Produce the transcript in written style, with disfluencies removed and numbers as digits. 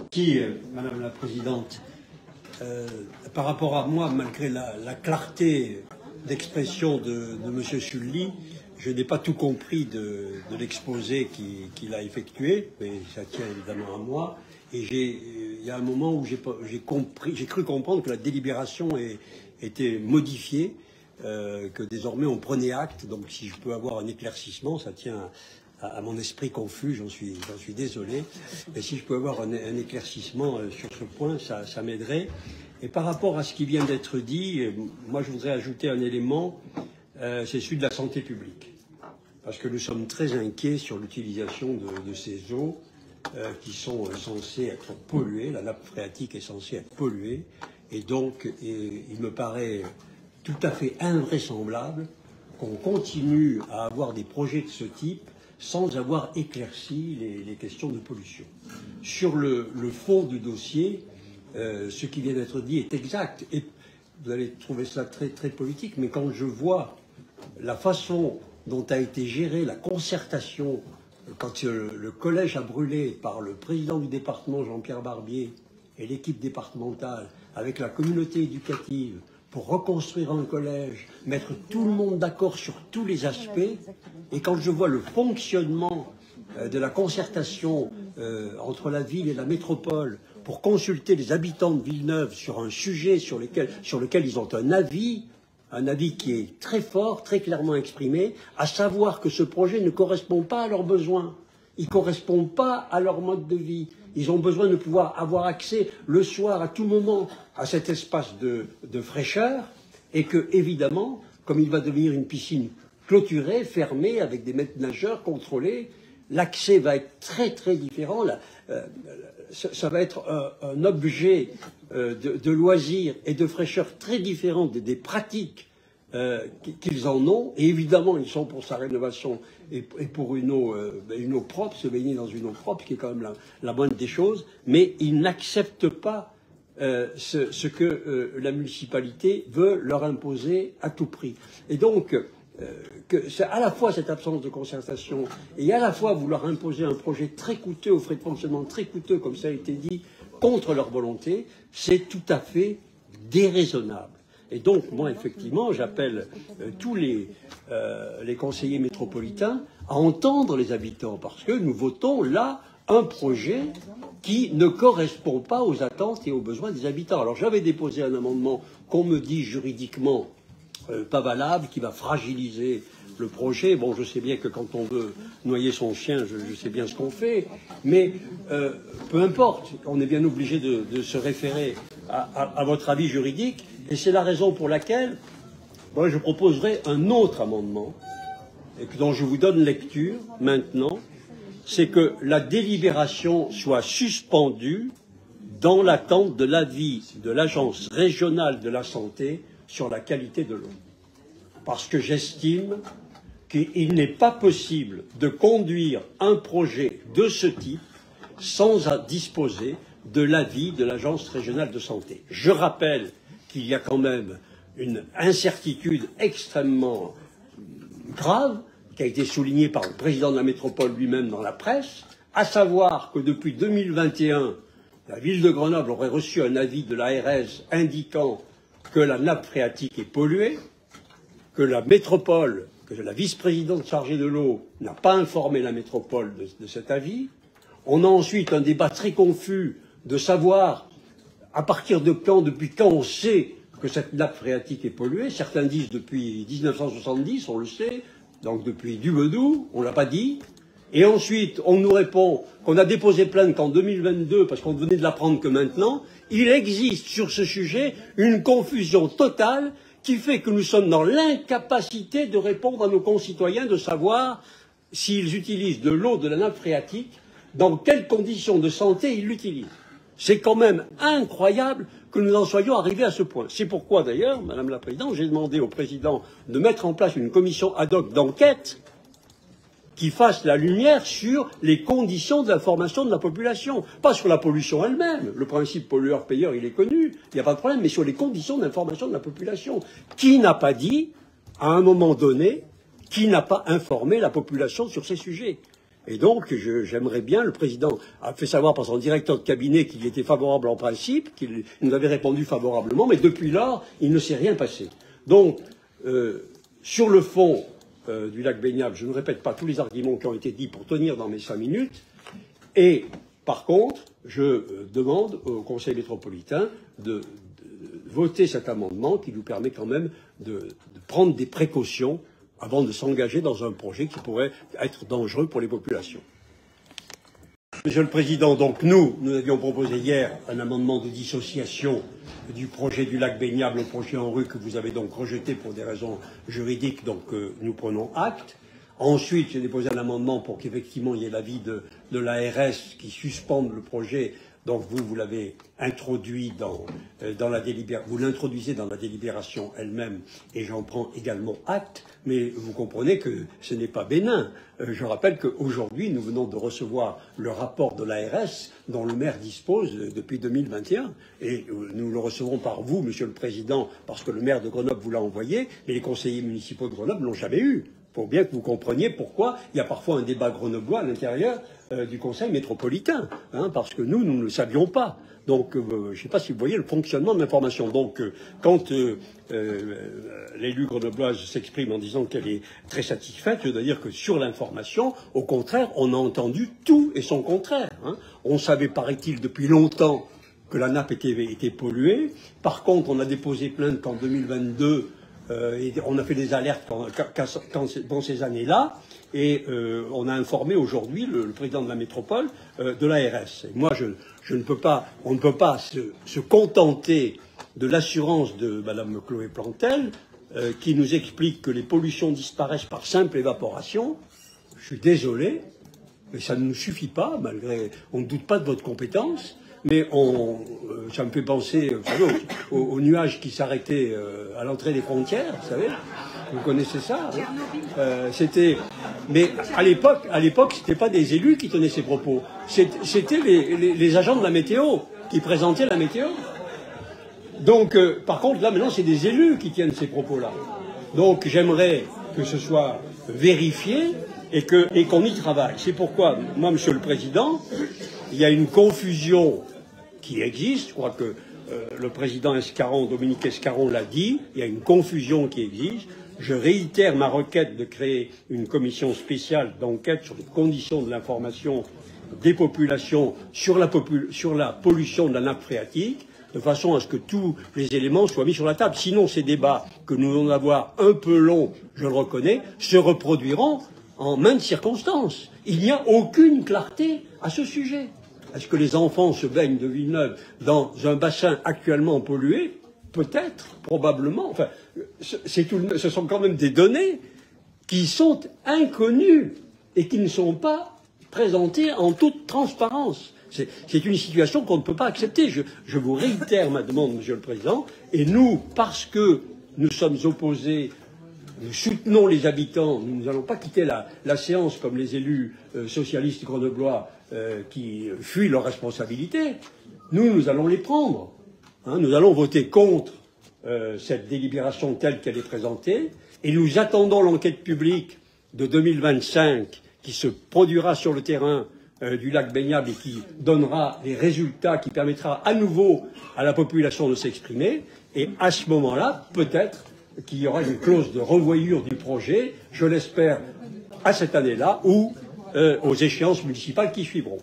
Madame la Présidente, par rapport à moi, malgré la clarté d'expression de M. Sully, je n'ai pas tout compris de l'exposé qu'il a effectué, mais ça tient évidemment à moi. Et il y a un moment où j'ai cru comprendre que la délibération était modifiée, que désormais on prenait acte. Donc si je peux avoir un éclaircissement, ça tient à mon esprit confus, j'en suis désolé. Et si je peux avoir un éclaircissement sur ce point, ça m'aiderait. Et par rapport à ce qui vient d'être dit, moi je voudrais ajouter un élément, c'est celui de la santé publique. Parce que nous sommes très inquiets sur l'utilisation de ces eaux qui sont censées être polluées. La nappe phréatique est censée être polluée. Et donc, il me paraît tout à fait invraisemblable qu'on continue à avoir des projets de ce type sans avoir éclairci les questions de pollution. Sur le fond du dossier, ce qui vient d'être dit est exact. Et vous allez trouver cela très, très politique, mais quand je vois la façon dont a été gérée la concertation, quand le collège a brûlé par le président du département, Jean-Pierre Barbier, et l'équipe départementale, avec la communauté éducative, pour reconstruire un collège, mettre tout le monde d'accord sur tous les aspects, et quand je vois le fonctionnement de la concertation entre la ville et la métropole pour consulter les habitants de Villeneuve sur un sujet sur lequel ils ont un avis qui est très fort, très clairement exprimé, à savoir que ce projet ne correspond pas à leurs besoins, il ne correspond pas à leur mode de vie. Ils ont besoin de pouvoir avoir accès le soir à tout moment à cet espace de fraîcheur et que, évidemment, comme il va devenir une piscine clôturée, fermée, avec des maîtres nageurs contrôlés, l'accès va être très très différent. Ça va être un objet de loisirs et de fraîcheur très différent des pratiques qu'ils en ont. Et évidemment, ils sont pour sa rénovation et pour une eau propre, se baigner dans une eau propre, qui est quand même la moindre des choses. Mais ils n'acceptent pas ce que la municipalité veut leur imposer à tout prix. Et donc, que c'est à la fois cette absence de concertation et à la fois vouloir imposer un projet très coûteux, aux frais de fonctionnement très coûteux, comme ça a été dit, contre leur volonté, c'est tout à fait déraisonnable. Et donc, moi, effectivement, j'appelle tous les conseillers métropolitains à entendre les habitants, parce que nous votons là un projet qui ne correspond pas aux attentes et aux besoins des habitants. Alors, j'avais déposé un amendement qu'on me dit juridiquement pas valable, qui va fragiliser le projet. Bon, je sais bien que quand on veut noyer son chien, je sais bien ce qu'on fait, mais peu importe, on est bien obligé de se référer à votre avis juridique, et c'est la raison pour laquelle moi, je proposerai un autre amendement, et dont je vous donne lecture maintenant, c'est que la délibération soit suspendue dans l'attente de l'avis de l'Agence régionale de la santé sur la qualité de l'eau. Parce que j'estime qu'il n'est pas possible de conduire un projet de ce type sans disposer de l'avis de l'Agence régionale de santé. Je rappelle qu'il y a quand même une incertitude extrêmement grave qui a été soulignée par le président de la métropole lui-même dans la presse, à savoir que depuis 2021, la ville de Grenoble aurait reçu un avis de l'ARS indiquant que la nappe phréatique est polluée, que la métropole, que la vice-présidente chargée de l'eau n'a pas informé la métropole de cet avis. On a ensuite un débat très confus de savoir à partir de quand, depuis quand on sait que cette nappe phréatique est polluée. Certains disent depuis 1970, on le sait, donc depuis Dubedou, on ne l'a pas dit. Et ensuite, on nous répond qu'on a déposé plainte qu'en 2022, parce qu'on venait de l'apprendre que maintenant. Il existe sur ce sujet une confusion totale qui fait que nous sommes dans l'incapacité de répondre à nos concitoyens, de savoir s'ils utilisent de l'eau de la nappe phréatique, dans quelles conditions de santé ils l'utilisent. C'est quand même incroyable que nous en soyons arrivés à ce point. C'est pourquoi d'ailleurs, Madame la Présidente, j'ai demandé au Président de mettre en place une commission ad hoc d'enquête qui fasse la lumière sur les conditions d'information de la population. Pas sur la pollution elle-même. Le principe pollueur-payeur, il est connu, il n'y a pas de problème, mais sur les conditions d'information de la population. Qui n'a pas dit, à un moment donné, qui n'a pas informé la population sur ces sujets? Et donc, j'aimerais bien, le président a fait savoir par son directeur de cabinet qu'il était favorable en principe, qu'il nous avait répondu favorablement, mais depuis lors, il ne s'est rien passé. Donc, sur le fond du lac baignable, je ne répète pas tous les arguments qui ont été dits pour tenir dans mes 5 minutes, et par contre, je demande au Conseil métropolitain de voter cet amendement qui nous permet quand même de prendre des précautions avant de s'engager dans un projet qui pourrait être dangereux pour les populations. Monsieur le Président, donc nous avions proposé hier un amendement de dissociation du projet du lac baignable au projet en rue que vous avez donc rejeté pour des raisons juridiques, donc nous prenons acte. Ensuite, j'ai déposé un amendement pour qu'effectivement il y ait l'avis de l'ARS qui suspende le projet. Donc vous l'avez introduit dans la délibération, vous l'introduisez dans la délibération elle-même, et j'en prends également acte. Mais vous comprenez que ce n'est pas bénin. Je rappelle qu'aujourd'hui, nous venons de recevoir le rapport de l'ARS dont le maire dispose depuis 2021. Et nous le recevrons par vous, Monsieur le Président, parce que le maire de Grenoble vous l'a envoyé, mais les conseillers municipaux de Grenoble ne l'ont jamais eu. Il faut bien que vous compreniez pourquoi il y a parfois un débat grenoblois à l'intérieur du Conseil métropolitain, parce que nous ne le savions pas. Donc, je ne sais pas si vous voyez le fonctionnement de l'information. Donc, quand l'élu grenobloise s'exprime en disant qu'elle est très satisfaite, je dois dire que sur l'information, au contraire, on a entendu tout et son contraire. On savait, paraît-il, depuis longtemps que la nappe était polluée. Par contre, on a déposé plainte qu'en 2022. Et on a fait des alertes dans ces années-là, et on a informé aujourd'hui le président de la métropole de l'ARS. Moi, on ne peut pas se contenter de l'assurance de Madame Chloé Plantel, qui nous explique que les pollutions disparaissent par simple évaporation. Je suis désolé, mais ça ne nous suffit pas, malgré. On ne doute pas de votre compétence. Mais ça me fait penser, vous savez, aux nuages qui s'arrêtaient à l'entrée des frontières, vous savez. Vous connaissez ça, mais à l'époque, c'était pas des élus qui tenaient ces propos. C'était les agents de la météo qui présentaient la météo. Donc, par contre, là, maintenant, c'est des élus qui tiennent ces propos-là. Donc, j'aimerais que ce soit vérifié et qu'on y travaille. C'est pourquoi, moi, Monsieur le Président, il y a une confusion qui existe. Je crois que le président Escaron, Dominique Escaron l'a dit. Il y a une confusion qui existe. Je réitère ma requête de créer une commission spéciale d'enquête sur les conditions de l'information des populations sur la pollution de la nappe phréatique, de façon à ce que tous les éléments soient mis sur la table. Sinon, ces débats, que nous allons avoir un peu longs, je le reconnais, se reproduiront en maintes circonstances. Il n'y a aucune clarté à ce sujet. Est-ce que les enfants se baignent de Villeneuve dans un bassin actuellement pollué? Peut-être, probablement. Enfin, ce sont quand même des données qui sont inconnues et qui ne sont pas présentées en toute transparence. C'est une situation qu'on ne peut pas accepter. Je vous réitère ma demande, Monsieur le Président, et nous, parce que nous sommes opposés, nous soutenons les habitants, nous n'allons pas quitter la séance comme les élus socialistes grenoblois qui fuient leurs responsabilités. Nous allons les prendre. Nous allons voter contre cette délibération telle qu'elle est présentée, et nous attendons l'enquête publique de 2025 qui se produira sur le terrain du lac baignable et qui donnera les résultats, qui permettra à nouveau à la population de s'exprimer. Et à ce moment-là, peut-être qu'il y aura une clause de revoyure du projet, je l'espère, à cette année-là ou aux échéances municipales qui suivront.